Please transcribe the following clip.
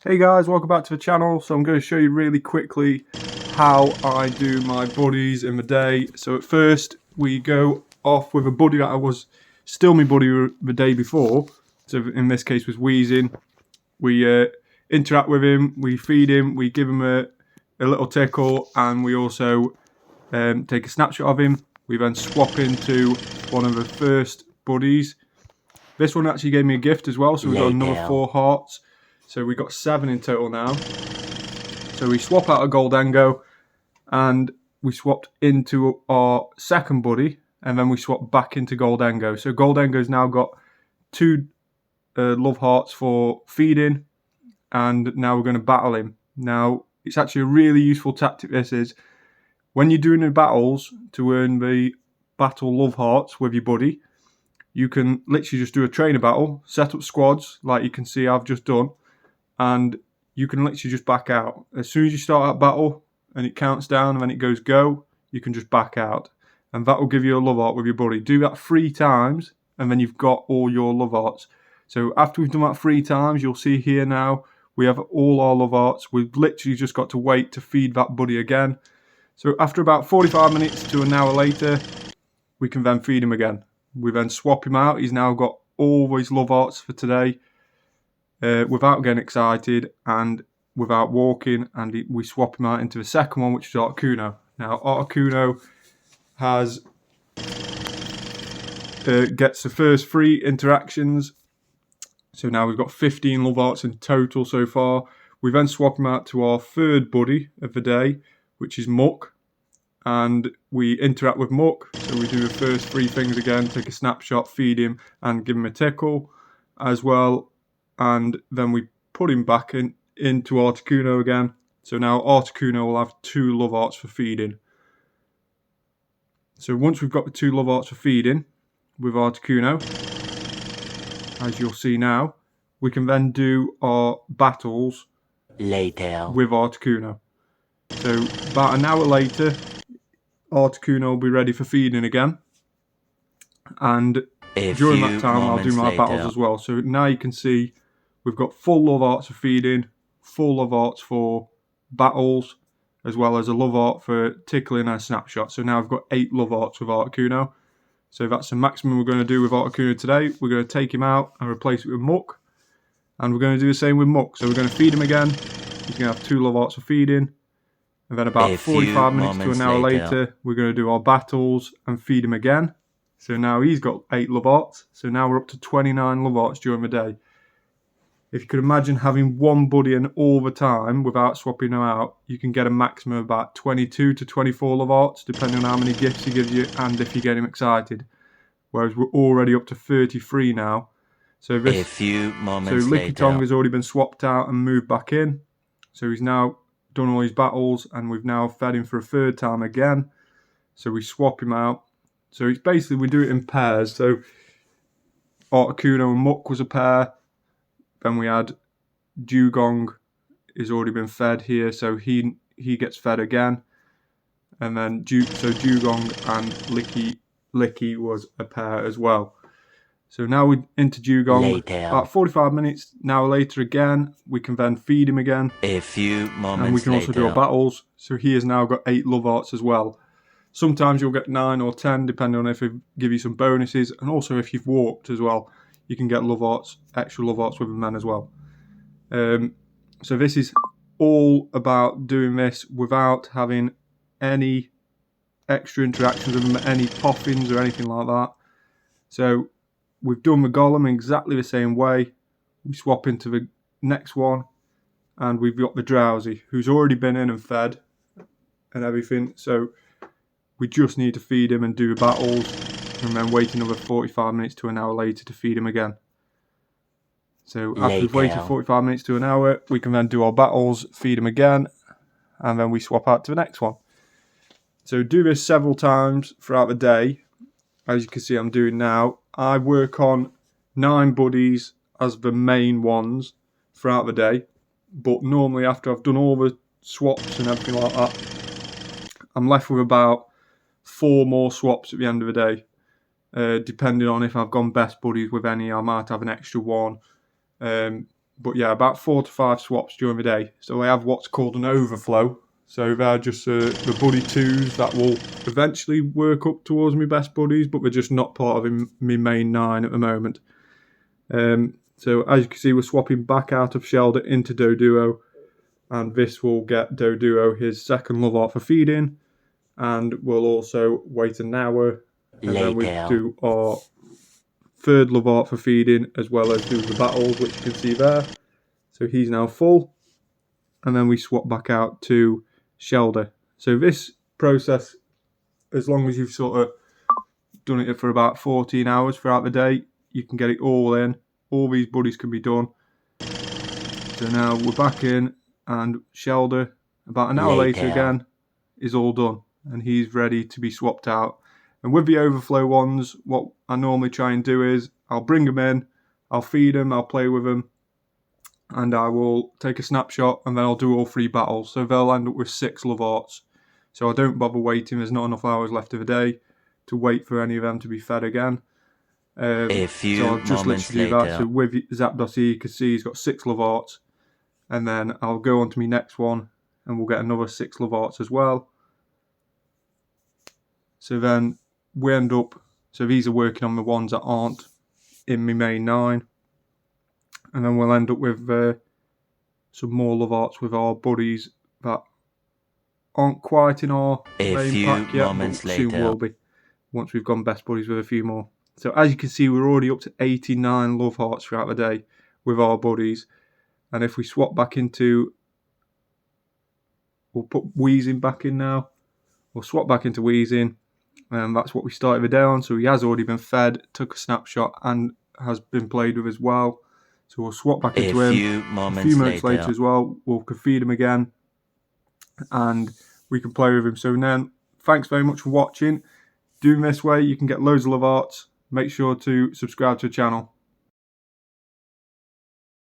Hey guys, welcome back to the channel. So I'm going to show you really quickly how I do my buddies in the day. So at first we go off with a buddy that I was still my buddy the day before. So in this case was Wheezing. We interact with him, we feed him, we give him a little tickle, and we also take a snapshot of him. We then swap into one of the first buddies. This one actually gave me a gift as well, so we got another 4 hearts. So we got 7 in total now. So we swap out a Goldengo and we swapped into our second buddy, and then we swap back into Goldengo. So Goldengo's now got 2 love hearts for feeding, and now we're going to battle him. Now it's actually a really useful tactic. This is when you're doing the battles to earn the battle love hearts with your buddy. You can literally just do a trainer battle, set up squads like you can see I've just done, and you can literally just back out. As soon as you start that battle and it counts down and then it goes go, you can just back out. And that will give you a love art with your buddy. Do that 3 times and then you've got all your love arts. So after we've done that 3 times, you'll see here now we have all our love arts. We've literally just got to wait to feed that buddy again. So after about 45 minutes to an hour later, we can then feed him again. We then swap him out. He's now got all his love arts for today without getting excited and without walking, and we swap him out into the second one, which is Articuno. Now Articuno has gets the first 3 interactions. So now we've got 15 love arts in total so far. We then swap him out to our third buddy of the day, which is Muck. And we interact with Muck, so we do the first 3 things again, take a snapshot, feed him, and give him a tickle as well. And then we put him back into Articuno again. So now Articuno will have 2 love arts for feeding. So once we've got the 2 love arts for feeding with Articuno, as you'll see now, we can then do our battles later with Articuno. So about an hour later, Articuno will be ready for feeding again, and during that time I'll do my battles as well. So now you can see we've got full love arts for feeding, full love arts for battles, as well as a love art for tickling and a snapshot. So now I've got 8 love arts with Articuno. So that's the maximum we're going to do with Articuno today. We're going to take him out and replace it with Muck, and we're going to do the same with Muck. So we're going to feed him again. He's going to have 2 love arts for feeding. And then about 45 minutes to an hour later, we're going to do our battles and feed him again. So now he's got 8 love arts. So now we're up to 29 love arts during the day. If you could imagine having one buddy in all the time without swapping them out, you can get a maximum of about 22 to 24 love arts, depending on how many gifts he gives you and if you get him excited. Whereas we're already up to 33 now. So Licky Tongue has already been swapped out and moved back in. So he's now done all his battles, and we've now fed him for a 3rd time again. So we swap him out. So it's basically, we do it in pairs. So Articuno and Muck was a pair. Then we had Dugong has already been fed here, so he gets fed again. And then Dugong and Licky was a pair as well. So now we're into Dugong. About 45 minutes, an hour later again, we can then feed him again. A few moments and we can also do our battles. So he has now got 8 love arts as well. Sometimes you'll get 9 or 10, depending on if they give you some bonuses. And also if you've walked as well, you can get love arts, extra love arts with them then as well. So this is all about doing this without having any extra interactions with them, any poffins or anything like that. So we've done the Golem exactly the same way. We swap into the next one, and we've got the Drowsy, who's already been in and fed and everything. So we just need to feed him and do battles, and then wait another 45 minutes to an hour later to feed him again. So after we've waited 45 minutes to an hour, we can then do our battles, feed him again, and then we swap out to the next one. So do this several times throughout the day. As you can see I'm doing now, I work on 9 buddies as the main ones throughout the day. But normally after I've done all the swaps and everything like that, I'm left with about 4 more swaps at the end of the day. Depending on if I've gone best buddies with any, I might have an extra one. But yeah, about 4 to 5 swaps during the day. So I have what's called an overflow. So they're just the buddy 2s that will eventually work up towards my best buddies, but they're just not part of my main 9 at the moment. So as you can see, we're swapping back out of Shelder into Doduo, and this will get Doduo his second love art for feeding, and we'll also wait an hour, and then we Later. do our third love art for feeding, as well as do the battles, which you can see there. So he's now full, and then we swap back out to Shelder. So this process, as long as you've sort of done it for about 14 hours throughout the day, you can get it all in. All these buddies can be done. So now we're back in, and Shelder, about an hour later again, is all done, and he's ready to be swapped out. And with the overflow ones, what I normally try and do is I'll bring them in, I'll feed them, I'll play with them, and I will take a snapshot, and then I'll do all 3 battles. So they'll end up with 6 love arts. So I don't bother waiting. There's not enough hours left of the day to wait for any of them to be fed again. A few so I'll just moments literally do that. later. So with Zap.e, you can see he's got 6 love arts, and then I'll go on to my next one, and we'll get another 6 love arts as well. So then we end up. So these are working on the ones that aren't in my main 9, and then we'll end up with some more love arts with our buddies that aren't quite in our main pack yet, but soon will be, once we've gone best buddies with a few more. So as you can see, we're already up to 89 love hearts throughout the day with our buddies. And if we swap back into, we'll put Wheezing back in now. We'll swap back into Wheezing, and that's what we started the day on. So he has already been fed, took a snapshot, and has been played with as well. So we'll swap back into him. A few minutes later as well, we'll feed him again, and we can play with him. So then, thanks very much for watching. Doing this way, you can get loads of love arts. Make sure to subscribe to the channel.